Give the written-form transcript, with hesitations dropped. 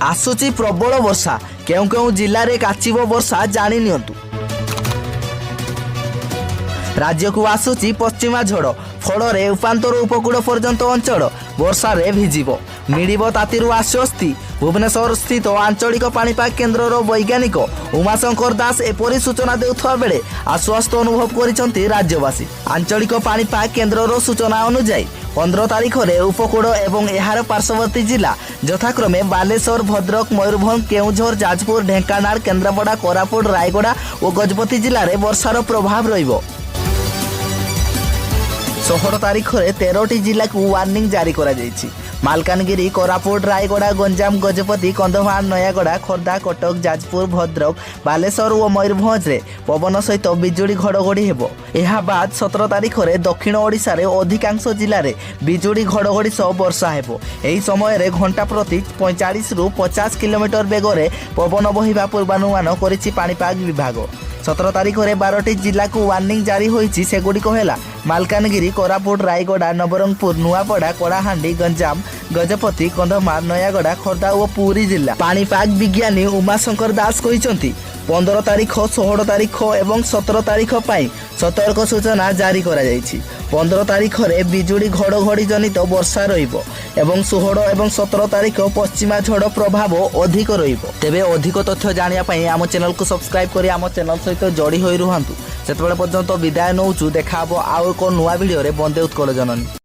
आसुची प्रबल वर्षा केउ केउ जिले में काचिब वर्षा जानी नियंतु। राज्य को आसुची पश्चिमा झड़ फल उपांतर उपकूल पर्यंत अंचल वर्षा रे भिजिब मिलिब तातीरु आश्वस्ति। भुवनेश्वर स्थित आंचलिक पाणीपाग केन्द्रर वैज्ञानिक उमाशंकर दास एपरी सूचना देउथवा बेले आश्वस्त अनुभव करिसंती राज्यवासी। आंचलिक पाणीपाग केन्द्रर सूचना अनुसार 15 तारीख में उपकूल एवं एहार पार्श्ववर्ती जिला यथाक्रमे बालेश्वर, भद्रक, मयूरभंज, केउझर, जाजपुर, ढेंकानाल, केन्द्रापड़ा, कोरापुट, रायगड़ा और गजपति जिले में वर्षार प्रभाव रहिबो। 16 तारीख में 13टी जिला को वार्निंग जारी करा जायछि। मालकानगिरी, कोरापुट, रायगड़ा, गंजाम, गजपति, कंधमाल, नयागड़ा, खोर्धा, कटक, जाजपुर, भद्रक, बालेश्वर और मयूरभंज रे पवन सहित बिजुड़ी घड़घड़ी हेबो। एहा बाद 17 तारीख में दक्षिण ओडिशा रे अधिकांश जिले में बिजुड़ी घड़घड़ी सह वर्षा हेबो। एही समय रे घंटा प्रति 45 रु 50 किलोमीटर बेगरे पवन बहिबा पूर्वानुमान करिछि पाणीपाग विभाग। 17 तारीख में 12टी जिला को वार्निंग जारी होईछि। सेगुड़िक हेला मालकानगिरी, कोरापुट, रायगड़ा, नवरंगपुर, नुआपड़ा, कलाहांडी, गंजाम, गजपति, कंधमाल, नयागड़ा, खोर्धा और पुरी जिला। पाणीपाग विज्ञानी उमाशंकर दास कहिसंती 15 तारीख, 16 तारीख और 17 तारीख पर सतर्क सूचना जारी करा जायछि। 15 तारीख में बिजुड़ी घड़घड़ी जनित वर्षा रहिबो एवं 16 और 17 तारीख पश्चिमा झड़ प्रभाव अधिक रहिबो। तेबे अधिक तथ्य जानिया पई आम चैनल को सब्सक्राइब करी आम चैनल सहित जोड़ी होई रुहंतु। सेतबेले पर्यंत विदाय नौचु। देखा हबो आउ एको नुआ वीडियो रे। बंदे उत्कल जननी।